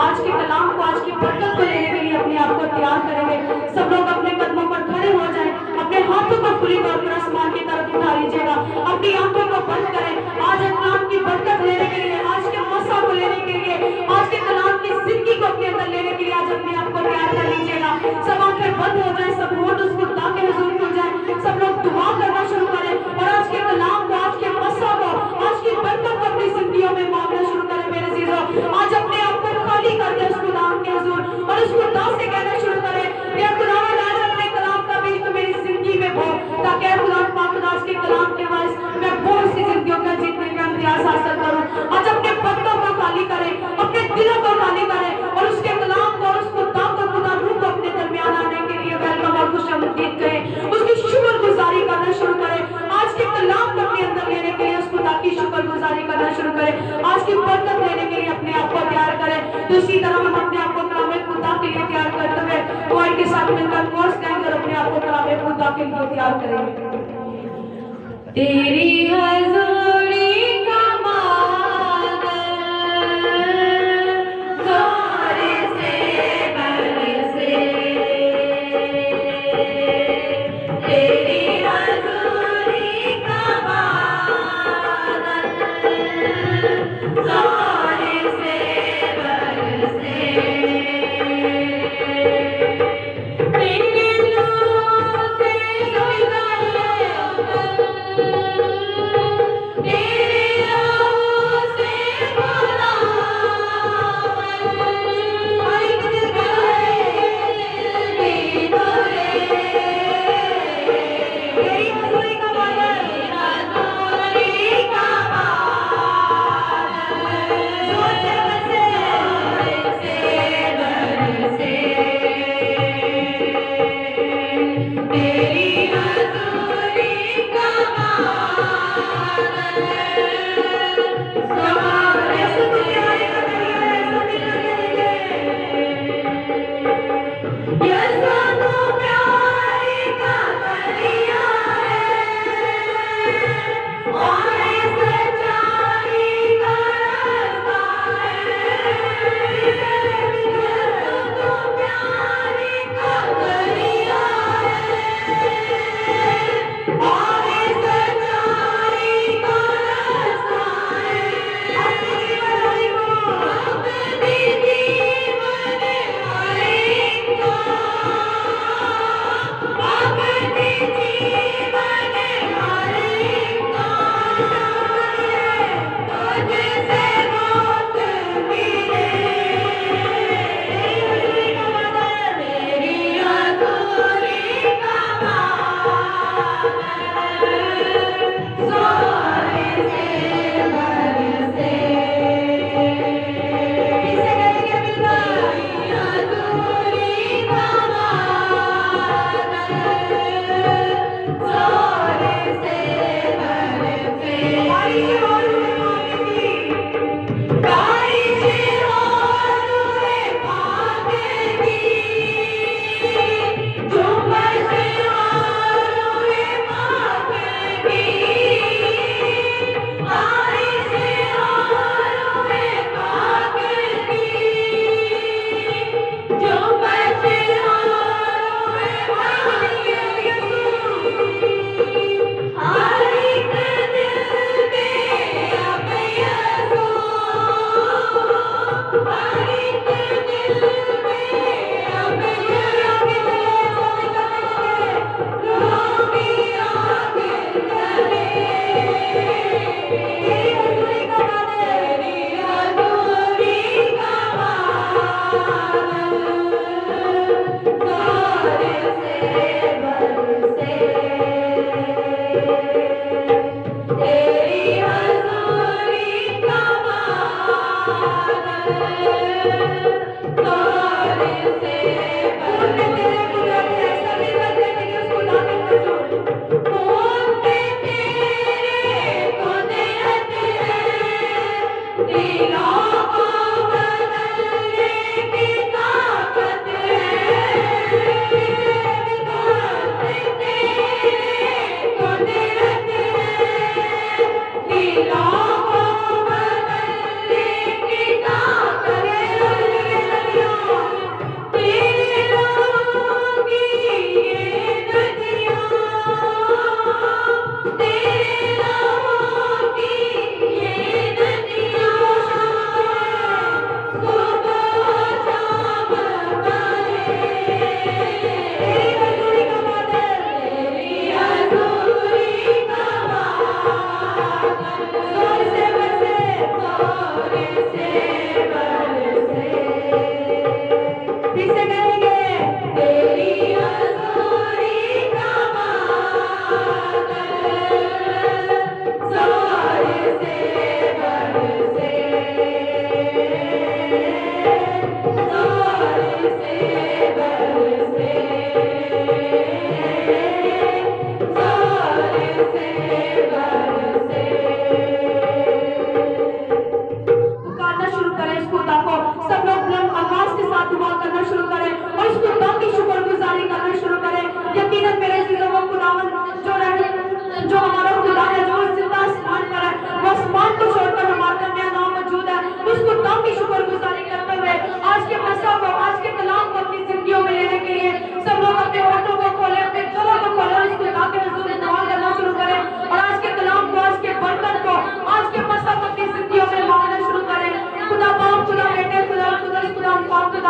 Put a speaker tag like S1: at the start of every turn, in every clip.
S1: آج کے کلام کو، آج کی برکت کو لینے کے لیے اپنے آپ کو تیار کریں گے. سب لوگ اپنے قدموں پر کھڑے ہو جائیں، اپنے ہاتھوں کو کھلی طور پر آسمان کی طرف اٹھا لیجیے گا، اپنی آنکھوں کو بند کریں. آج کلام کی برکت لینے کے لیے، آج کے مسا کو لینے کے لیے، آج کے کلام کی زندگی کو اپنے اندر لینے کے لیے آج اپنے آپ کو تیار کر لیجیے گا. سب آنکھیں بند ہو جائیں، سب ہونٹ اس خدا کے حضور کھل جائیں، سب لوگ دعا کرنا شروع کریں اور آج کے کلام کو، آج کے مسا کو، آج کی برکت کو اپنی زندگیوں میں مانگنا شروع کریں. میرے عزیزو، آج اپنے آپ کو خالی کر دیں اس خدا کے حضور اور اس خدا سے کہنا شروع کریں کہ خدا آج اپنے کلام کا بیج تو میری زندگی میں بو، تاکہ خدا پاک آج کے کلام کے باعث میں بہت سی زندگیوں کا جیتنے کا امتیاز حاصل کروں. آج اپنے پردوں کو خالی کریں، اپنے دلوں کو خالی کریں اور اس کے کلام کو اور اس خدا کو، خدا روح کو اپنے درمیان آنے کے لیے ویلکم اور خوش آمدید کہیں. اس کی شکر گزاری کرنا شروع کریں. آج کے کلام کو اپنے اندر لینے کے لیے اس خدا کی شکر گزاری کرنا شروع کریں. آج کی برکت لینے کے لیے اپنے آپ کو تیار کریں. تو اسی طرح ہم اپنے آپ کو کلام خدا کے لیے تیار کرتے ہوئے کوائر کے ساتھ مل کر کورس گائیں کر اپنے آپ کو کلام خدا کے لیے تیار کریں گے. تیری حضوری کا مانگ زور سے برسے، تیری حضوری کا مانگ زور سے برسے، تیری نور سے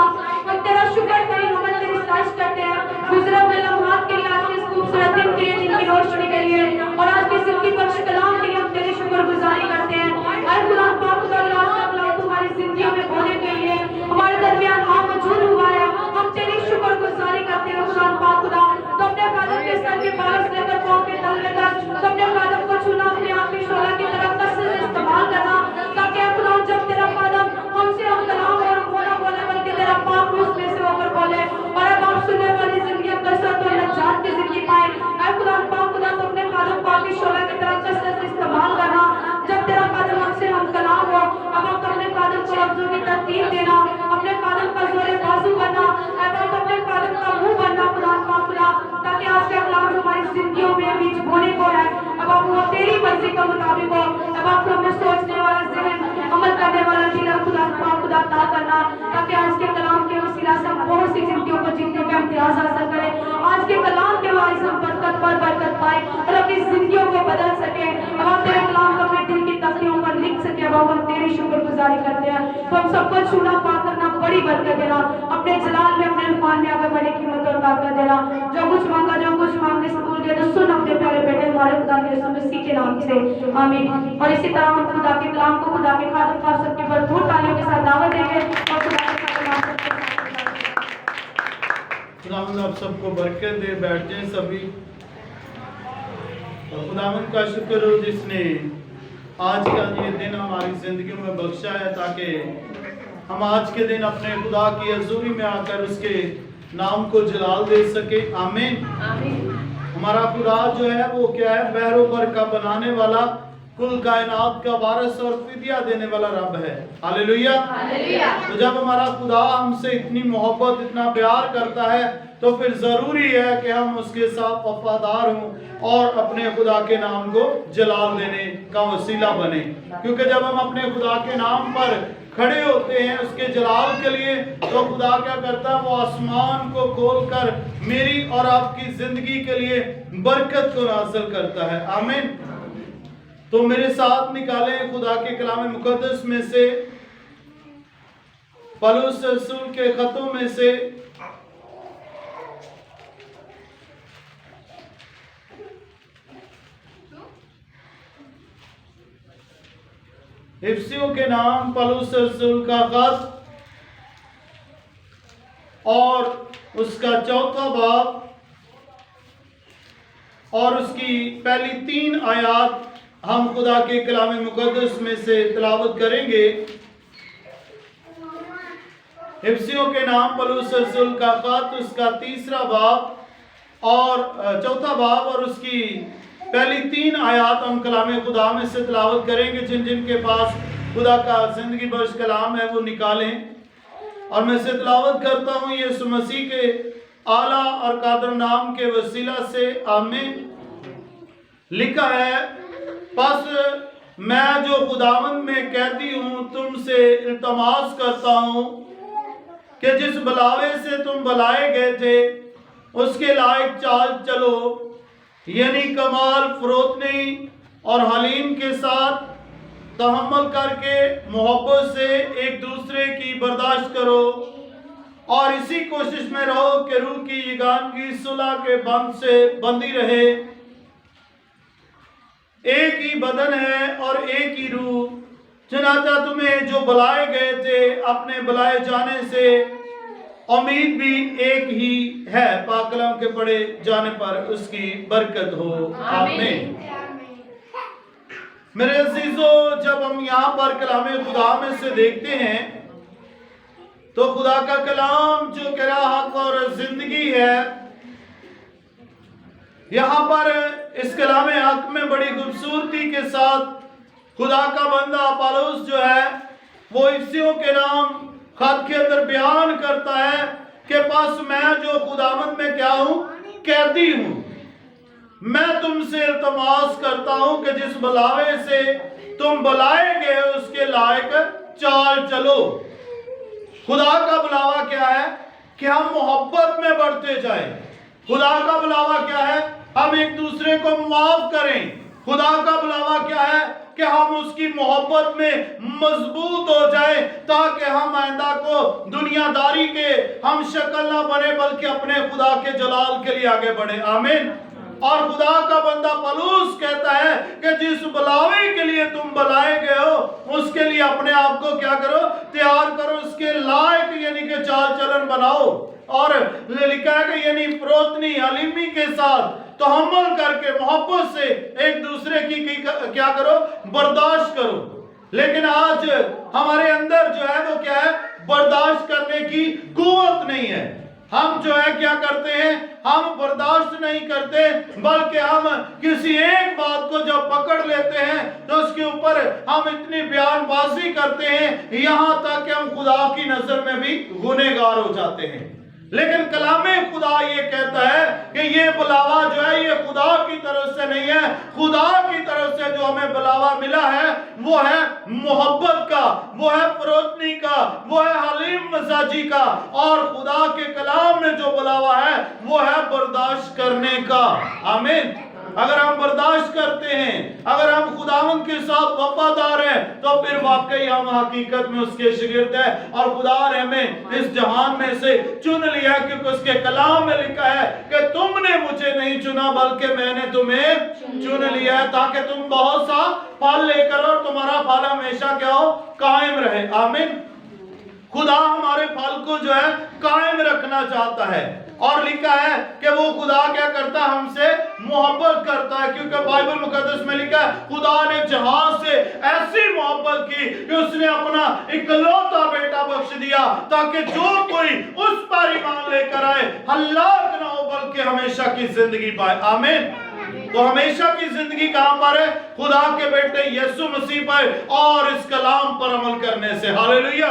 S1: हम तेरा शुक्र करें, हम तेरी तारीफ करते हैं गुजरे हुए लम्हात के लिए, आज के इस खूबसूरत दिन के लिए, दिन की रोशनी के लिए, और आज की जिंदगी बख्श कलाम के लिए हम तेरी शुक्रगुजारी करते हैं। ऐ खुदा पाक खुदा तुम्हारी जिंदगियों में बोलने के लिए हमारे दरमियान मौजूद हुआ है, हम तेरी शुक्रगुजारी करते हैं खुदा पाक खुदा। तो अपने कदम के सर के बाल से लेकर पाँव के तलवे तक, तो अपने कदम को छूना, अपने आप की शोला की तरफ कसरत से इस्तेमाल करना, ताकि खुदा जब तेरा कदम हमसे हम कलाम और बोला बोले, बल्कि तेरा पाक मुझ में से होकर बोले, और अब आप सुनने वाली जिंदगी कसरत और नजात की जिंदगी पाए। ऐ खुदा पाक खुदा तो अपने कदम पाक की शोला की तरफ कसरत से इस्तेमाल करना, जब तेरा कदम हमसे हम कलाम हो, अब आप अपने कदम को लफ्जों की तरतीब देना, अपने कदम का जोरे बाजू बनना, अब आप अपने कदम का मुंह बनना खुदा पाक खुदा, ताकि आज का कलाम जो हमारी जिंदगियों में बीच बोने को है, अब आप वो तेरी मर्जी के मुताबिक हो, अब आप हमें सोचने वाला ज़हन, अमल करने वाला दिल खुदा पाक खुदा अता करना, ताकि आज के कलाम के वसीला से हम बहुत सी जिंदगियों को जीतने का इम्तियाज हासिल करें, आज के कलाम के वाइस हम बरकत पर बरकत पाए और अपनी जिंदगियों को बदल सके। अब आप तेरे कलाम को अपने दिल की तख्तियों पर लिख सके, अब हम तेरी शुक्रगुजारी करते हैं। तो हम सबको छूना पाक करना, बड़ी बरकत देना, अपने जलाल में अपने इरफान में आगे बढ़े कीमत और ताकत देना, जो कुछ मांगा जो कुछ मांगने से भूल गए तो सुन अपने प्यारे बेटे हमारे खुदा के यीशु मसीह के नाम से, आमीन। और इसी तरह हम खुदा के कलाम को खुदा के खातिर पाक सबके भरपूर तालियों के साथ दावत देंगे और खुदा के कलाम को
S2: खुदावंद आप सबको बरकत दे। बैठ जाएं सभी। और खुदावंद का शुक्र हो जिसने आज का ये दिन हमारी जिंदगी में बख्शा है, ताकि हम आज के दिन अपने खुदा की हजूरी में आकर उसके नाम को जलाल दे सके। आमीन। हमारा खुदा जो है वो क्या है? बहरों पर का बनाने वाला, कुल कायनात का वारिस और फिदिया देने वाला रब है। हालेलुया। तो जब हमारा खुदा हमसे इतनी मोहब्बत, इतना प्यार करता है, तो फिर जरूरी है कि हम उसके साथ वफादार हों और अपने खुदा के नाम को जलाल देने का वसीला बने। क्योंकि जब हम अपने खुदा के नाम पर खड़े होते हैं उसके जलाल के लिए, तो खुदा क्या करता है? वो आसमान को खोलकर मेरी और आपकी जिंदगी के लिए बरकत को हासिल करता है। आमीन। तो मेरे साथ निकालें खुदा के कलाम मुकद्दस में से, पौलुस रसूल के खतों में से इफिसियों के नाम पौलुस रसूल का खत और उसका 4वां बाब और उसकी पहली 3 आयत हम खुदा के कलाम मुकद्दस में से तिलावत करेंगे। इफिसियों के नाम पौलुस रसूल का खत, उसका 3रा बाब और 4वां बाब और उसकी पहली 3 आयत हम कलाम खुदा में से तिलावत करेंगे। जिन जिन के पास खुदा का जिंदगी बख्श कलाम है वो निकालें। और मैं से तिलावत करता हूँ यीशु मसीह के आला और कादर नाम के वसीला से, आमीन। लिखा है, बस मैं जो खुदावंद में कैदी हूँ तुमसे इल्तमास करता हूँ कि जिस बुलावे से तुम बुलाए गए थे उसके लायक चाल चलो, यानी कमाल, फरोतनी और हलीम के साथ तहम्मुल करके मोहब्बत से एक दूसरे की बर्दाश्त करो और इसी कोशिश में रहो कि रूह की यगानगी सुलह के बंध से बंधी रहे। एक ही बदन है और एक ही रूह, चनाचा तुम्हें जो बुलाए गए थे अपने बुलाए जाने से उम्मीद भी एक ही है, पाक कलाम के पढ़े जाने पर उसकी बरकत हो, आमीन। मेरे अजीजों, जब हम यहाँ पर कलाम खुदा में से देखते हैं तो खुदा का कलाम जो कह रहा हक और जिंदगी है, यहाँ पर इस कलाम हक में बड़ी खूबसूरती के साथ खुदा का बंदा पौलुस जो है वो इफिसियों के नाम खत के अंदर बयान करता है कि बस मैं जो खुदावंद में क्या हूं? कैदी हूं। मैं तुमसे इल्तमास करता हूं कि जिस बुलावे से तुम बुलाए गए उसके लायक चाल चलो। खुदा का बुलावा क्या है? कि हम मोहब्बत में बढ़ते जाएं। खुदा का बुलावा क्या है? हम एक दूसरे को माफ करें। खुदा का बुलावा क्या है कि हम उसकी मोहब्बत में मजबूत हो जाए, ताकि हम आइंदा को दुनियादारी के हम शक्ल ना बने, बल्कि अपने खुदा के जलाल के लिए आगे बढ़े। आमीन। और खुदा का बंदा पौलुस कहता है कि जिस बुलावे के लिए तुम बुलाए गए हो, उसके लिए अपने आप को क्या करो, तैयार करो, उसके लायक यानी कि चाल चलन बनाओ। और लिखा है कि यानी प्रोतनी हलीमी के साथ तहम्मुल करके मोहब्बत से एक दूसरे की क्या करो, बर्दाश्त करो। लेकिन आज हमारे अंदर जो है वो क्या है, बर्दाश्त करने की कुव्वत नहीं है। हम जो है क्या करते हैं, हम बर्दाश्त नहीं करते, बल्कि हम किसी एक बात को जब पकड़ लेते हैं तो उसके ऊपर हम इतनी बयानबाजी करते हैं, यहाँ तक कि हम खुदा की नजर में भी गुनहगार हो जाते हैं। लेकिन कलामे खुदा ये कहता है कि ये बुलावा जो है ये खुदा की तरफ से नहीं है। खुदा की तरफ से जो हमें बुलावा मिला है वो है मोहब्बत का, वो है फरोतनी का, वो है हलीम मजाजी का। और खुदा के कलाम में जो बुलावा है वो है बर्दाश्त करने का। आमीन। अगर हम बर्दाश्त करते हैं, अगर हम खुदावंद के साथ वफादार हैं, तो फिर वाकई हम हकीकत में उसके शागिर्द हैं। और खुदा ने हमें इस जहान में से चुन लिया, क्योंकि उसके कलाम में लिखा है कि तुमने मुझे नहीं चुना बल्कि मैंने तुम्हें चुन लिया है, ताकि तुम बहुत सा फल लेकर और तुम्हारा फल हमेशा क्या हो, कायम रहे। आमीन। खुदा हमारे फल को जो है कायम रखना चाहता है। और लिखा है कि वो खुदा क्या करता है, हमसे मोहब्बत करता है, क्योंकि बाइबल मुकद्दस में लिखा है खुदा ने जहां से ऐसी मोहब्बत की कि उसने अपना इकलौता बेटा बख्श दिया, ताकि जो कोई उस पर ईमान लेकर आए हलाक ना हो बल्कि हमेशा की जिंदगी पाए। आमीन। तो हमेशा की जिंदगी कहां पर है, खुदा के बेटे यीशु मसीह पर और इस कलाम पर अमल करने से। हालेलुया।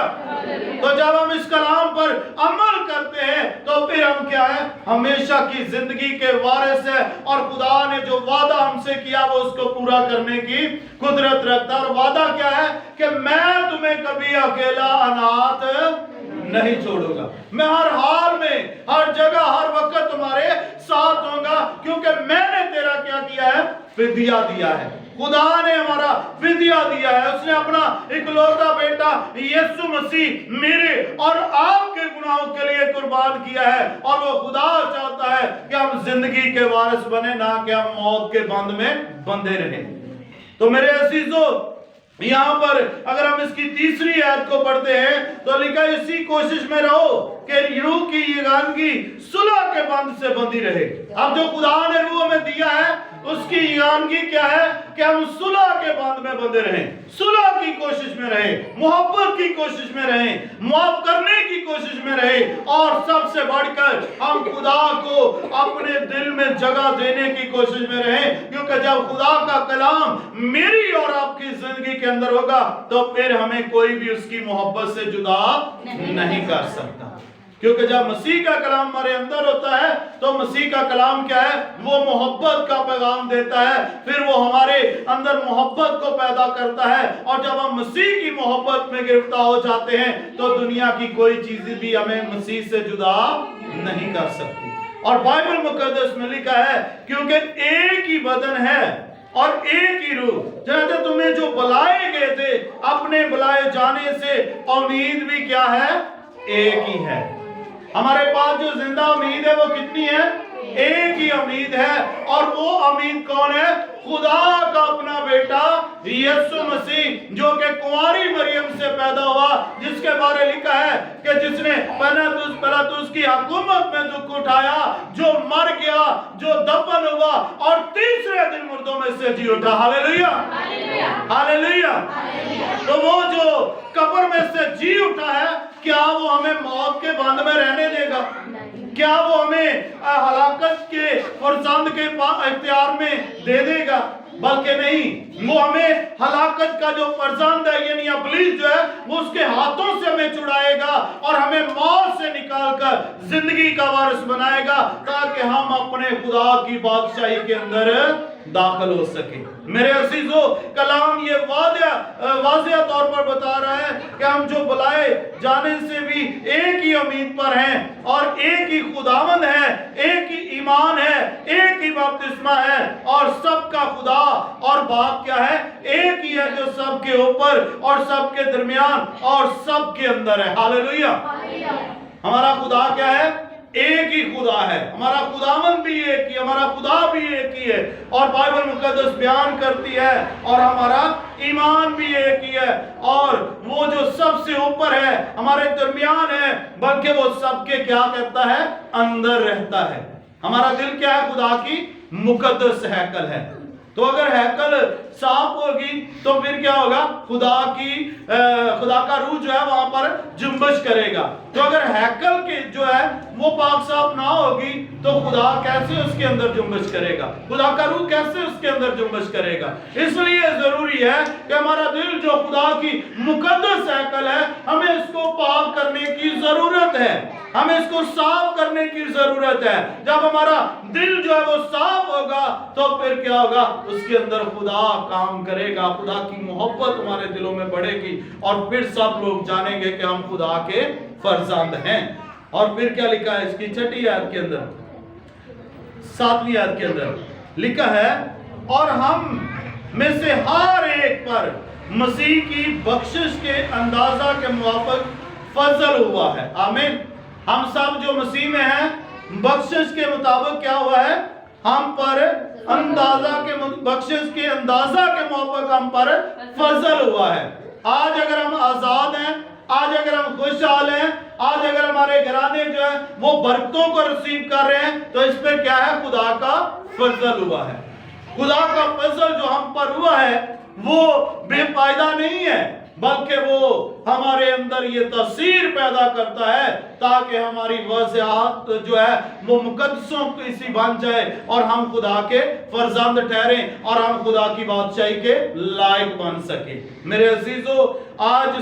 S2: तो जब हम इस कलाम पर अमल करते हैं तो फिर हम क्या है, हमेशा की जिंदगी के वारिस है। और खुदा ने जो वादा हमसे किया वो उसको पूरा करने की कुदरत रखता है। और वादा क्या है कि मैं तुम्हें कभी अकेला अनाथ नहीं छोड़ूंगा, मैं हर हाल में, हर जगह, हर वक्त तुम्हारे साथ होगा, क्योंकि मैंने तेरा क्या किया है, फिदिया दिया है। खुदा ने हमारा फिदिया दिया है। उसने अपना इकलौता बेटा यीशु मसीह मेरे और आपके गुनाहों के लिए कुर्बान किया है। और वो खुदा चाहता है कि हम जिंदगी के वारिस बने, ना कि हम मौत के बंध में बंधे रहें। तो मेरे अजीजों, यहाँ पर अगर हम इसकी तीसरी आयत को पढ़ते हैं तो लिखा है इसी कोशिश में रहो कि रूह की यगानगी सुलह के बंध से बंधी रहे। अब जो खुदा ने रूह में दिया है उसकी यगानगी क्या है कि हम सुलह के बंध में बंधे रहें, सुलह की कोशिश में रहें, मोहब्बत की कोशिश में रहें, माफ करने की कोशिश में रहें। और सबसे बढ़कर हम खुदा को अपने दिल में जगह देने की कोशिश में रहें, क्योंकि जब खुदा का कलाम मेरी और आपकी जिंदगी के अंदर होगा तो फिर हमें कोई भी उसकी मोहब्बत से जुदा नहीं कर सकता। क्योंकि जब मसीह का कलाम हमारे अंदर होता है तो मसीह का कलाम क्या है, वो मोहब्बत का पैगाम देता है, फिर वो हमारे अंदर मोहब्बत को पैदा करता है। और जब हम मसीह की मोहब्बत में गिरफ्तार हो जाते हैं तो दुनिया की कोई चीज भी हमें मसीह से जुदा नहीं कर सकती। और बाइबल मुकद्दस में लिखा है क्योंकि एक ही बदन है और एक ही रूह, जैसे तुम्हें जो बुलाए गए थे अपने बुलाए जाने से उम्मीद भी क्या है, एक ही है। हमारे पास जो जिंदा उम्मीद है वो कितनी है, एक ही उम्मीद है। और वो उम्मीद कौन है, खुदा का अपना बेटा यीशु मसीह, जो कि कुंवारी मरियम से पैदा हुआ, जिसके बारे लिखा है कि जिसने पहला तो उसकी हुकूमत में दुख उठाया, जो मर गया, जो दफन हुआ और तीसरे दिन मुर्दों में से जी उठा। Hallelujah, hallelujah. तो वो जो कब्र में से जी उठा है, क्या वो हमें मौत के बंध में रहने देगा? क्या वो हमें हलाकत के फरजंद के इख्तियार में दे देगा? बल्कि नहीं, वो हमें हलाकत का जो फरजंद है यानी इब्लीस जो है वो उसके हाथों से हमें छुड़ाएगा और हमें मौत से निकालकर जिंदगी का वारिस बनाएगा, ताकि हम अपने खुदा की बादशाही के अंदर दाखिल हो सके। मेरे अजीजों, कलाम ये वाज़िह तौर पर बता रहा है कि हम जो बुलाए जाने से भी एक ही उम्मीद पर हैं और एक ही खुदावंद है, एक ही ईमान है, एक ही बपतिस्मा है और सबका खुदा और बाप क्या है? एक ही है, जो सबके ऊपर और सबके दरमियान और सबके अंदर है। हालेलुया। हमारा खुदा क्या है? एक ही खुदा है। हमारा खुदावंद भी एक ही, हमारा खुदा भी एक ही है और बाइबल मुकद्दस बयान करती है और हमारा ईमान भी एक ही है और वो जो सबसे ऊपर है, हमारे दरमियान है, बल्कि वो सबके क्या कहता है? अंदर रहता है। हमारा दिल क्या है? खुदा की मुकद्दस हैकल है। तो अगर हैकल साफ होगी तो फिर क्या होगा? खुदा का रूह जो है वहां पर जुम्बश करेगा। तो अगर हैकल के जो है वो पाक साफ ना होगी तो खुदा कैसे उसके अंदर जुम्बश करेगा? खुदा का रूह कैसे उसके अंदर जुम्बश करेगा? इसलिए जरूरी है कि हमारा दिल जो खुदा की मुकद्दस हैकल है, हमें इसको पाक करने की जरूरत है, हमें इसको साफ करने की जरूरत है। जब हमारा दिल जो है वो साफ होगा तो फिर क्या होगा? उसके अंदर खुदा काम करेगा, खुदा की मोहब्बत हमारे दिलों में बढ़ेगी और फिर सब लोग जानेंगे कि हम खुदा के फर्जंद हैं। और फिर क्या लिखा है इसकी 6वीं आयत के अंदर, 7वीं आयत के अंदर लिखा है, और हम में से हर एक पर मसीह की बख्शिश के अंदाजा के मुताबिक फजल हुआ है। आमीन। हम सब जो मसीह में हैं, बख्शिश के मुताबिक क्या हुआ है? हम पर अंदाजा के बख्शिश के अंदाजा के मुताबिक हम पर फजल हुआ है। आज अगर हम आजाद हैं, आज अगर हम खुशहाल हैं, आज अगर हमारे घराने जो है वो बरकतों को रिसीव कर रहे हैं, तो इस पे क्या है? खुदा का फजल हुआ है। खुदा का फजल जो हम पर हुआ है वो बेफायदा नहीं है, बल्कि वो हमारे अंदर ये तस्वीर पैदा करता है ताकि हमारी वज़ाहत जो है वो मुकद्दसों की सी बन जाए और हम खुदा के फर्जंद ठहरें और हम खुदा की बादशाही के लायक बन सके। मेरे अजीजों, आज